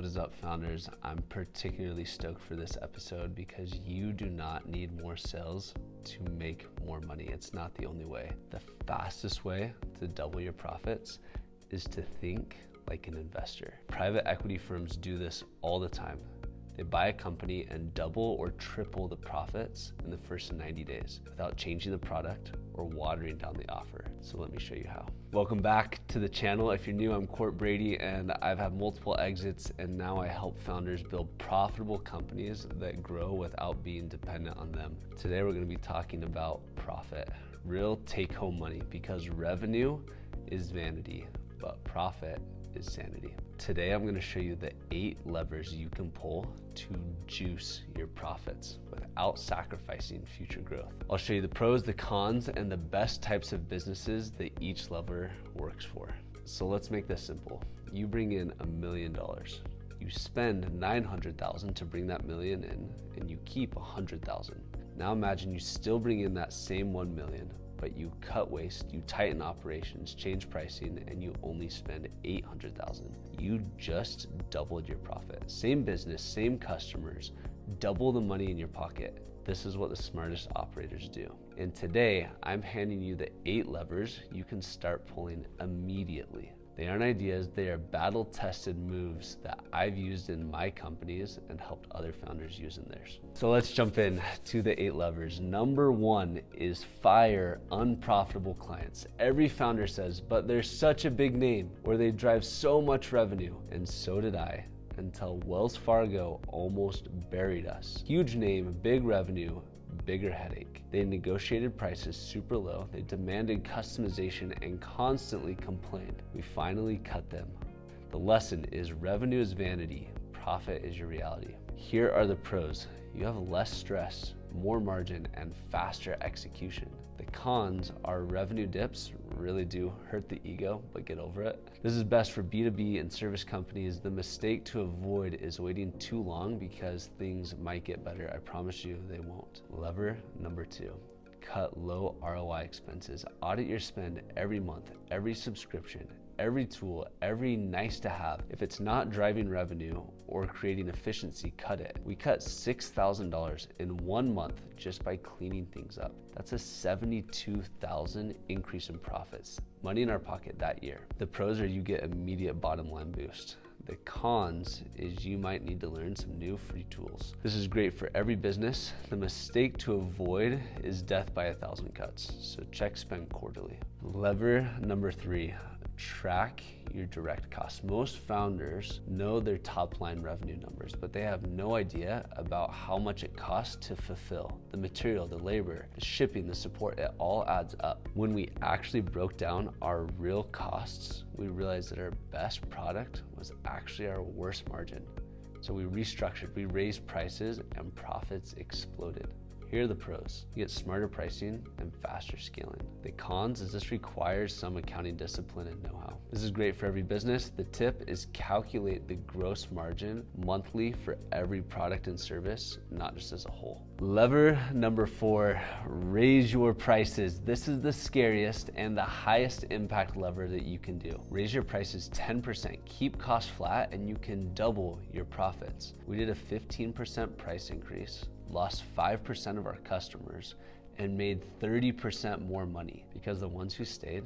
What is up, founders? I'm particularly stoked for this episode because you do not need more sales to make more money. It's not the only way. The fastest way to double your profits is to think like an investor. Private equity firms do this all the time. They buy a company and double or triple the profits in the first 90 days without changing the product or watering down the offer. So let me show you how. Welcome back to the channel. If you're new, I'm Cort Brady, and I've had multiple exits, and now I help founders build profitable companies that grow without being dependent on them. Today, we're going to be talking about profit, real take-home money, because revenue is vanity, but profit is sanity. Today, I'm going to show you the 8 levers you can pull to juice your profits without sacrificing future growth. I'll show you the pros, the cons, and the best types of businesses that each lever works for. So let's make this simple. You bring in $1 million. You spend $900,000 to bring that million in, and you keep $100,000. Now imagine you still bring in that same $1 million, but you cut waste, you tighten operations, change pricing, and you only spend $800,000. You just doubled your profit. Same business, same customers, double the money in your pocket. This is what the smartest operators do. And today, I'm handing you the 8 levers you can start pulling immediately. They aren't ideas, they are battle-tested moves that I've used in my companies and helped other founders use in theirs. So let's jump in to the 8 levers. Number 1 is fire unprofitable clients. Every founder says, but they're such a big name, or they drive so much revenue. And so did I, until Wells Fargo almost buried us. Huge name, big revenue, bigger headache. They negotiated prices super low, they demanded customization and constantly complained. We finally cut them. The lesson is revenue is vanity, profit is your reality. Here are the pros. You have less stress, more margin, and faster execution. The cons are revenue dips really do hurt the ego, but get over it. This is best for B2B and service companies. The mistake to avoid is waiting too long because things might get better. I promise you they won't. Lever number 2. Cut low ROI expenses. Audit your spend every month, every subscription, every tool, every nice to have. If it's not driving revenue or creating efficiency, cut it. We cut $6,000 in 1 month just by cleaning things up. That's a $72,000 increase in profits. Money in our pocket that year. The pros are you get immediate bottom line boost. The cons is you might need to learn some new free tools. This is great for every business. The mistake to avoid is death by 1,000 cuts. So check spend quarterly. Lever number 3. Track your direct costs. Most founders know their top line revenue numbers, but they have no idea about how much it costs to fulfill. The material, the labor, the shipping, the support, it all adds up. When we actually broke down our real costs, we realized that our best product was actually our worst margin. So we restructured, we raised prices, and profits exploded. Here are the pros. You get smarter pricing and faster scaling. The cons is this requires some accounting discipline and know-how. This is great for every business. The tip is calculate the gross margin monthly for every product and service, not just as a whole. Lever number 4, raise your prices. This is the scariest and the highest impact lever that you can do. Raise your prices 10%, keep costs flat, and you can double your profits. We did a 15% price increase, lost 5% of our customers, and made 30% more money because the ones who stayed,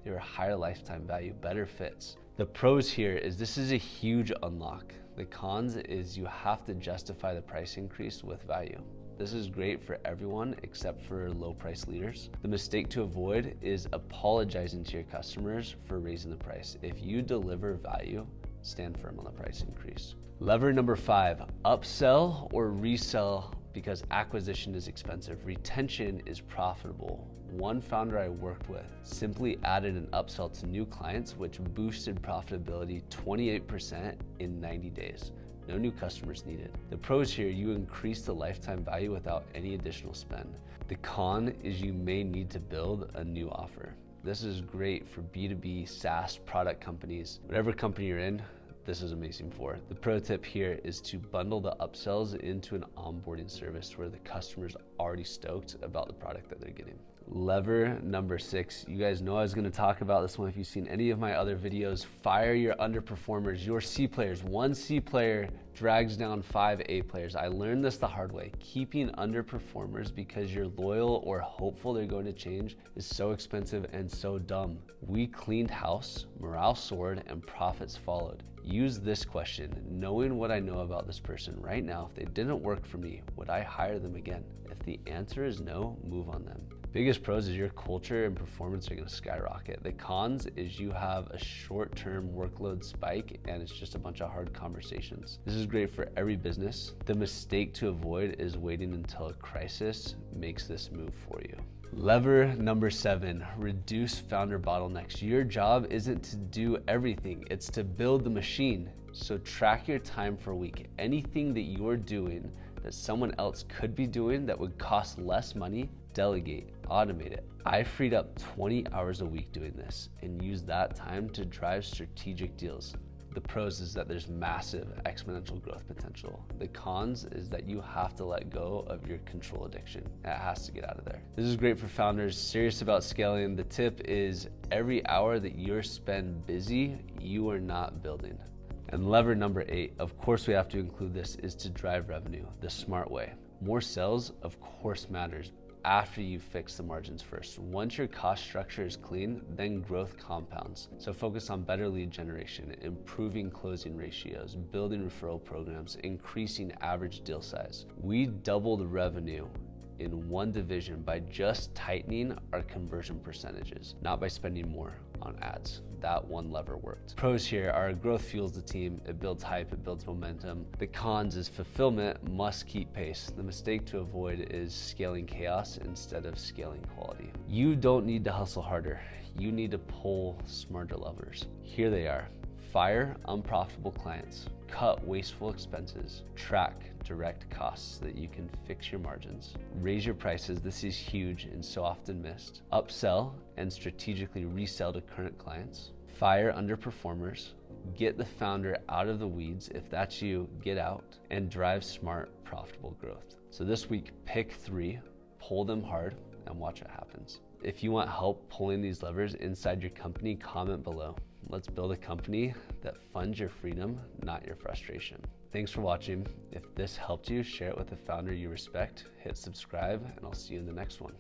they were higher lifetime value, better fits. The pros here is this is a huge unlock. The cons is you have to justify the price increase with value. This is great for everyone except for low price leaders. The mistake to avoid is apologizing to your customers for raising the price. If you deliver value, stand firm on the price increase. Lever number 5, upsell or resell because acquisition is expensive. Retention is profitable. One founder I worked with simply added an upsell to new clients, which boosted profitability 28% in 90 days. No new customers needed. The pros here, you increase the lifetime value without any additional spend. The con is you may need to build a new offer. This is great for B2B SaaS product companies. Whatever company you're in, this is amazing for. The pro tip here is to bundle the upsells into an onboarding service where the customer's already stoked about the product that they're getting. Lever number 6. You guys know I was going to talk about this one if you've seen any of my other videos. Fire your underperformers, your C players. One C player drags down 5 A players. I learned this the hard way. Keeping underperformers because you're loyal or hopeful they're going to change is so expensive and so dumb. We cleaned house, morale soared, and profits followed. Use this question. Knowing what I know about this person right now, if they didn't work for me, would I hire them again? If the answer is no, move on them. Biggest pros is your culture and performance are going to skyrocket. The cons is you have a short-term workload spike and it's just a bunch of hard conversations. This is great for every business. The mistake to avoid is waiting until a crisis makes this move for you. Lever number 7, reduce founder bottlenecks. Your job isn't to do everything, it's to build the machine. So track your time per week. Anything that you're doing that someone else could be doing that would cost less money, delegate, automate it. I freed up 20 hours a week doing this and used that time to drive strategic deals. The pros is that there's massive exponential growth potential. The cons is that you have to let go of your control addiction. It has to get out of there. This is great for founders serious about scaling. The tip is every hour that you're spent busy, you are not building. And lever number 8, of course we have to include this, is to drive revenue the smart way. More sales, of course, matters after you fix the margins first. Once your cost structure is clean, then growth compounds. So focus on better lead generation, improving closing ratios, building referral programs, increasing average deal size. We doubled revenue in one division by just tightening our conversion percentages, not by spending more on ads. That one lever worked. Pros here are growth fuels the team, it builds hype, it builds momentum. The cons is fulfillment must keep pace. The mistake to avoid is scaling chaos instead of scaling quality. You don't need to hustle harder. You need to pull smarter levers. Here they are. Fire unprofitable clients, cut wasteful expenses, track direct costs so that you can fix your margins, raise your prices, this is huge and so often missed, upsell and strategically resell to current clients, fire underperformers, get the founder out of the weeds, if that's you, get out, and drive smart, profitable growth. So this week, pick 3, pull them hard, and watch what happens. If you want help pulling these levers inside your company, comment below. Let's build a company that funds your freedom, not your frustration. Thanks for watching. If this helped you, share it with a founder you respect, hit subscribe, and I'll see you in the next one.